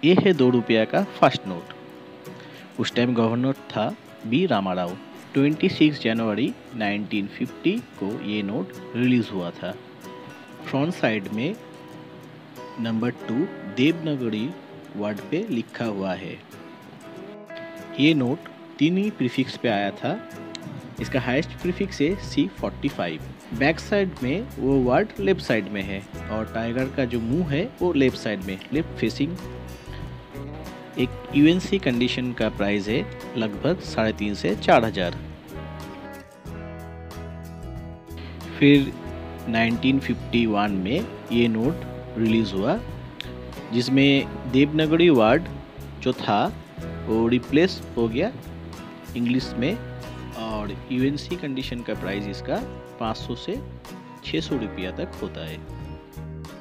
ये है 2 रुपया का फर्स्ट नोट। उस टाइम गवर्नर था बी रामाराव। 26 जनवरी 1950 को ये नोट रिलीज़ हुआ था। फ्रंट साइड में नंबर 2 देवनागरी वर्ड पे लिखा हुआ है। ये नोट 3 ही प्रीफिक्स पे आया था। इसका हाईएस्ट प्रीफिक्स है C45। बैक साइड में वो वर्ड लेफ्ट साइड में है और टाइगर का जो मुंह है वो लेफ्ट साइड में, लेफ्ट फेसिंग। एक यूएनसी कंडीशन का प्राइस है लगभग 3.5 से 4,000। फिर 1951 में ये नोट रिलीज़ हुआ, जिसमें देवनागरी वर्ड जो था वो रिप्लेस हो गया इंग्लिश में, और यूएनसी कंडीशन का प्राइस इसका 500 से 600 रुपया तक होता है।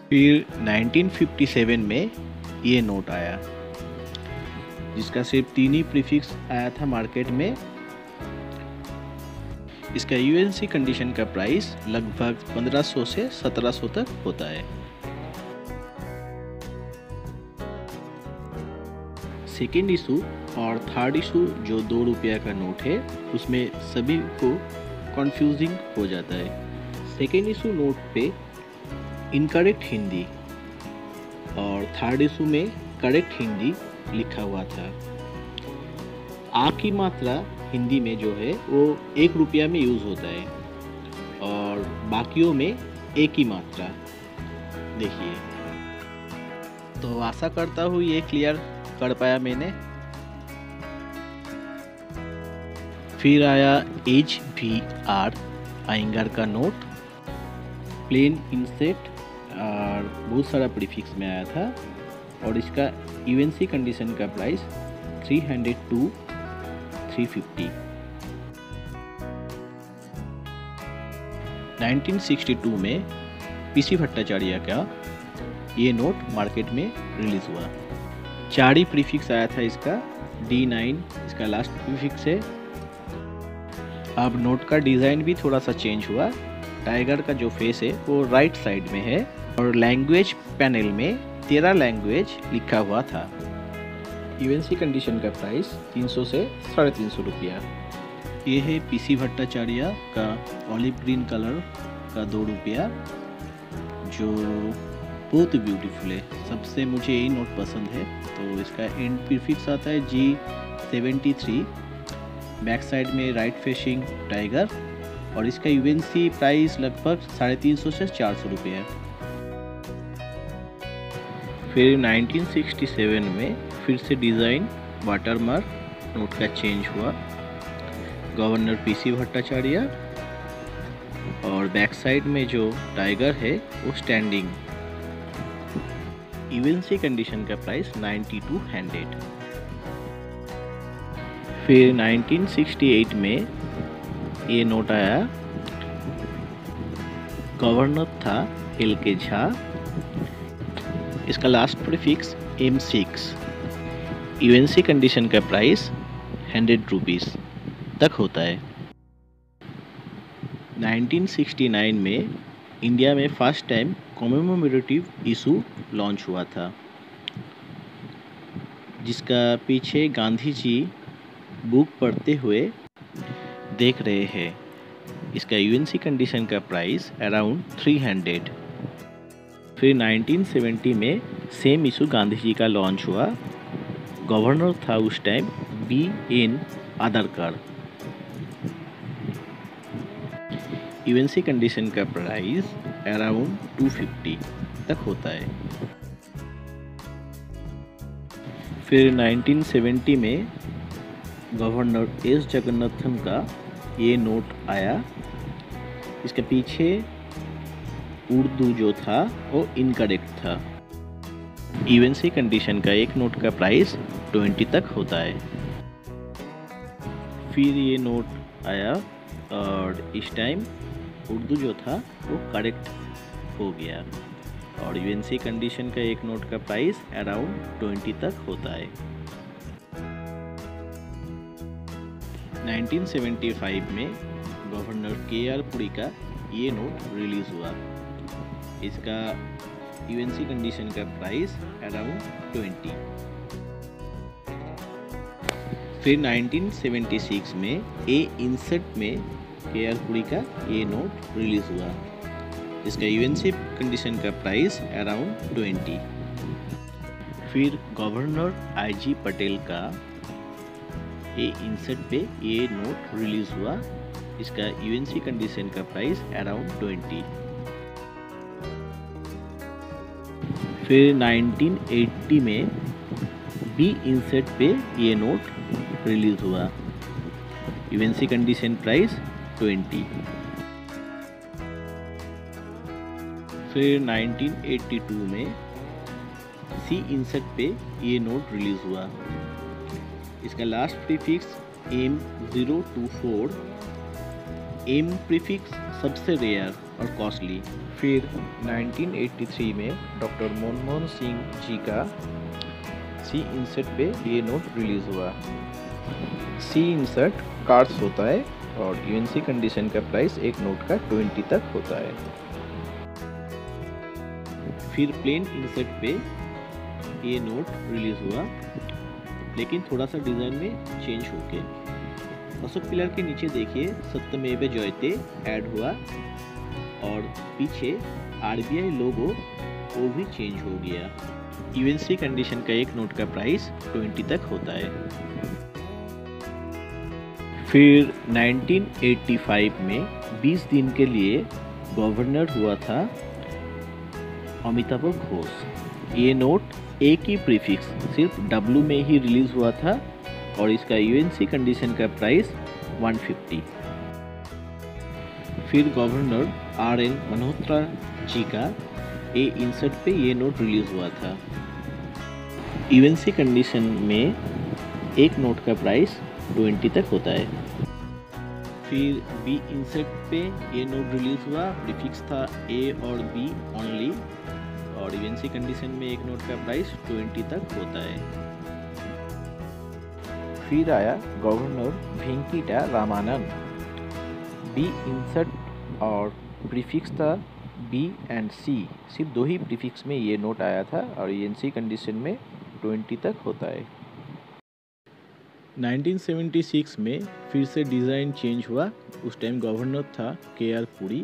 फिर 1957 में ये नोट आया, जिसका सिर्फ 3 ही प्रीफिक्स आया था मार्केट में। इसका यूएनसी कंडीशन का प्राइस लगभग 1500 से 1700 तक होता है। सेकेंड इशू और थर्ड इशू जो 2 रुपया का नोट है, उसमें सभी को कंफ्यूजिंग हो जाता है। सेकेंड इशू नोट पे इनकरेक्ट हिंदी और थर्ड इशू में करेक्ट हिंदी लिखा हुआ था। आ की मात्रा हिंदी में जो है वो 1 रुपया में यूज़ होता है और बाकियों में एक ही मात्रा। देखिए, तो आशा करता हूँ ये क्लियर कर पाया मैंने। फिर आया HVR आइंगर का नोट, प्लेन इंसेट और बहुत सारा प्रीफिक्स में आया था, और इसका यूएनसी कंडीशन का प्राइस 300 to 350। 1962 में पीसी भट्टाचार्य का ये नोट मार्केट में रिलीज हुआ। 4 ही प्रीफिक्स आया था इसका, D9 इसका लास्ट प्रीफिक्स है। अब नोट का डिज़ाइन भी थोड़ा सा चेंज हुआ। टाइगर का जो फेस है वो राइट साइड में है और लैंग्वेज पैनल में 13 लैंग्वेज लिखा हुआ था। यूएनसी कंडीशन का प्राइस 300 से 350 रुपया। ये है पीसी भट्टाचार्य का ऑलिव ग्रीन कलर का 2 रुपया, जो बहुत ब्यूटीफुल है। सबसे मुझे यही नोट पसंद है। तो इसका एंड प्रीफिक्स आता है G73, बैक साइड में राइट फेसिंग टाइगर, और इसका यूएनसी प्राइस लगभग 350 से 400 रुपये है। फिर 1967 में फिर से डिज़ाइन वाटरमार्क नोट का चेंज हुआ। गवर्नर पीसी भट्टाचार्य, और बैक साइड में जो टाइगर है वो स्टैंडिंग। यूएनसी कंडीशन का प्राइस 90 to 100। फिर 1968 में ये नोट आया, गवर्नर था LK झा। इसका last prefix M6। UNC condition का प्राइस 100 रुपीज़ तक होता है। 1969 में इंडिया में first time commemorative issue launch हुआ था, जिसका पीछे गांधी जी बुक पढ़ते हुए देख रहे हैं। इसका यूएनसी कंडीशन का प्राइस अराउंड 300। फिर 1970 में सेम इशू गांधी जी का लॉन्च हुआ। गवर्नर था उस टाइम BN आदरकर। यूएनसी कंडीशन का प्राइस अराउंड 250 तक होता है। फिर 1970 में गवर्नर S जगन्नाथन का ये नोट आया। इसके पीछे उर्दू जो था वो इनकरेक्ट था। यूएनसी कंडीशन का एक नोट का प्राइस 20 तक होता है। फिर ये नोट आया और इस टाइम उर्दू जो था वो करेक्ट हो गया, और यूएनसी कंडीशन का एक नोट का प्राइस अराउंड 20 तक होता है। 1975 में गवर्नर KR पुरी का ये नोट रिलीज हुआ। इसका यूएनसी कंडीशन का प्राइस अराउंड 20। फिर 1976 में ए इंसर्ट में KR पुरी का ये नोट रिलीज हुआ। इसका यूएनसी कंडीशन का प्राइस अराउंड 20। फिर गवर्नर IG पटेल का ए इंसर्ट पे ये नोट रिलीज हुआ। इसका यूएनसी कंडीशन का प्राइस अराउंड 20। फिर 1980 में बी इंसर्ट पे ये नोट रिलीज हुआ। UNC condition price 20। फिर 1982 में सी इंसर्ट पे ये नोट रिलीज हुआ। इसका last prefix M024। M prefix सबसे रेयर और कॉस्टली। फिर 1983 में डॉक्टर मनमोहन सिंह जी का सी इंसर्ट पे ये नोट रिलीज हुआ। सी इंसर्ट कार्ड्स होता है और यूएनसी कंडीशन का प्राइस एक नोट का 20 तक होता है। फिर प्लेन इंसर्ट पे ये नोट रिलीज हुआ, लेकिन थोड़ा सा डिज़ाइन में चेंज होके। अशोक पिलर के नीचे देखिए सत्यमेव जयते ऐड हुआ और पीछे RBI लोगो वो भी चेंज हो गया। यूएनसी कंडीशन का एक नोट का प्राइस 20 तक होता है। फिर 1985 में 20 दिन के लिए गवर्नर हुआ था अमिताभ घोष। ये नोट ए की प्रीफिक्स सिर्फ W में ही रिलीज हुआ था और इसका यूएनसी कंडीशन का प्राइस 150। फिर गवर्नर RN मल्होत्रा जी का ए इंसर्ट पे ये नोट रिलीज हुआ था। यूएनसी कंडीशन में एक नोट का प्राइस 20 तक होता है। फिर बी इंसर्ट पे ये नोट रिलीज हुआ। प्रीफिक्स था A और B ओनली और यूएनसी कंडीशन में एक नोट का प्राइस 20 तक होता है। फिर आया governor Venkata Ramanand. B insert और प्रीफिक्स था B एंड C। सिर्फ दो ही प्रीफिक्स में ये नोट आया था और यूएनसी कंडीशन में 20 तक होता है। 1976 में फिर से डिज़ाइन चेंज हुआ। उस टाइम गवर्नर था KR Puri.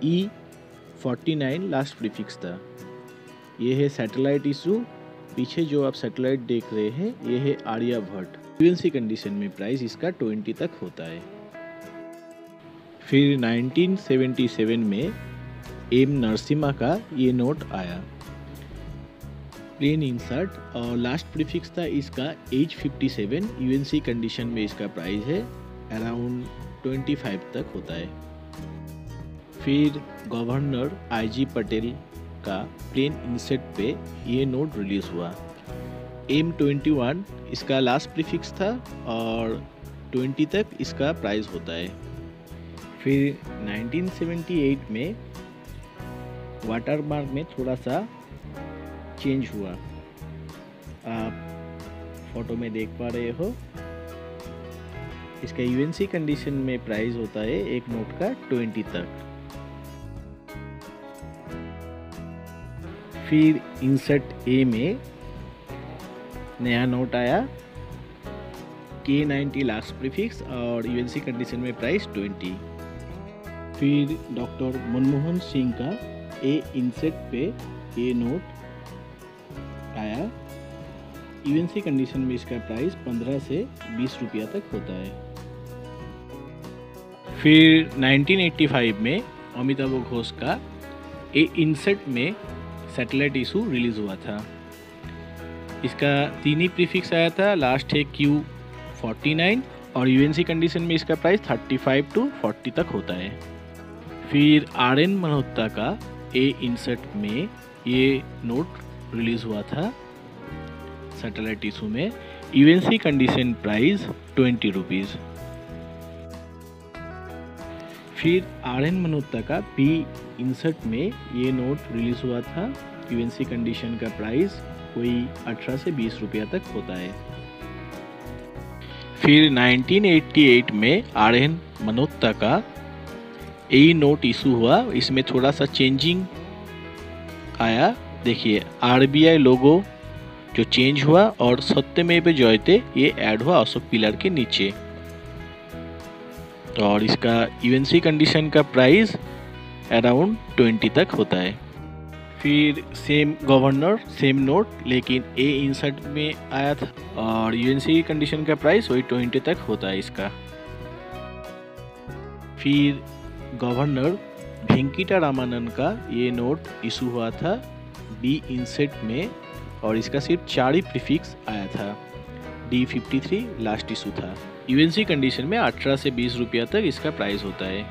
E49 last prefix था। ये है सैटेलाइट इशू। पीछे जो आप सैटेलाइट देख रहे हैं ये है आर्यभट्ट। यूएनसी कंडीशन में प्राइस इसका 20 तक होता है। फिर 1977 में M नरसिम्हा का ये नोट आया। प्लेन इंसर्ट और लास्ट प्रीफिक्स था इसका H57। यूएनसी कंडीशन में इसका प्राइस है अराउंड 25 तक होता है। फिर गवर्नर IG पटेल का प्लेन इंसर्ट पे ये नोट रिलीज हुआ। M21 इसका लास्ट प्रीफिक्स था और 20 तक इसका प्राइस होता है। फिर 1978 में वाटरमार्क में थोड़ा सा चेंज हुआ। आप फोटो में देख पा रहे हो। इसका यूएनसी कंडीशन में प्राइस होता है एक नोट का 20 तक। फिर इंसर्ट A में नया नोट आया K90 लास्ट प्रीफिक्स और यूएनसी कंडीशन में प्राइस 20। फिर डॉक्टर मनमोहन सिंह का A इंसर्ट पे ये नोट आया। यूएनसी कंडीशन में इसका प्राइस 15 से 20 रुपया तक होता है। फिर 1985 में अमिताभ घोष का ए इंसर्ट में सैटेलाइट इशू रिलीज हुआ था। इसका 3 ही प्रीफिक्स आया था। लास्ट है Q49 और यूएनसी कंडीशन में इसका प्राइस 35 to 40 तक होता है। फिर RN मल्होत्रा का ए इंसर्ट में ये नोट रिलीज हुआ था सैटेलाइट इशू में। UNC condition price 20 rupees. फिर RN मल्होत्रा का बी इंसर्ट में ये नोट रिलीज हुआ था। यूएनसी कंडीशन का प्राइस कोई 18 से 20 रुपया तक होता है। फिर 1988 में RN मल्होत्रा का ए नोट इशू हुआ। इसमें थोड़ा सा चेंजिंग आया। देखिए RBI लोगो जो चेंज हुआ और सत्यमेव जयते ये ऐड हुआ अशोक पिलर के नीचे। और इसका यूएनसी कंडीशन का प्राइस अराउंड 20 तक होता है। फिर सेम गवर्नर सेम नोट, लेकिन ए इंसर्ट में आया था और यूएनसी कंडीशन का प्राइस वही 20 तक होता है इसका। फिर गवर्नर वेंकिटा रामानंद का ये नोट इशू हुआ था बी इंसेट में और इसका सिर्फ 4 ही प्रीफिक्स आया था। D53 लास्ट इशू था। यूएनसी कंडीशन में 18 से 20 रुपया तक इसका प्राइस होता है।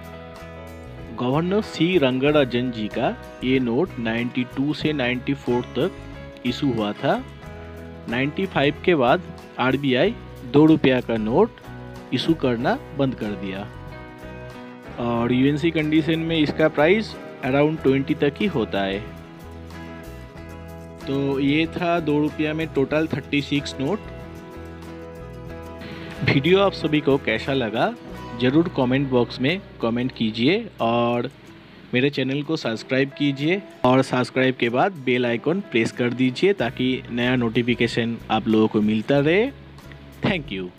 गवर्नर सी रंगराजन जी का ये नोट 92 से 94 तक इशू हुआ था। 95 के बाद आरबीआई 2 रुपया का नोट इशू करना बंद कर दिया और यूएनसी कंडीशन में इसका प्राइस अराउंड 20 तक ही होता है। तो ये था 2 रुपया में टोटल 36 नोट। वीडियो आप सभी को कैसा लगा ज़रूर कमेंट बॉक्स में कमेंट कीजिए और मेरे चैनल को सब्सक्राइब कीजिए और सब्सक्राइब के बाद बेल आइकॉन प्रेस कर दीजिए ताकि नया नोटिफिकेशन आप लोगों को मिलता रहे। Thank you.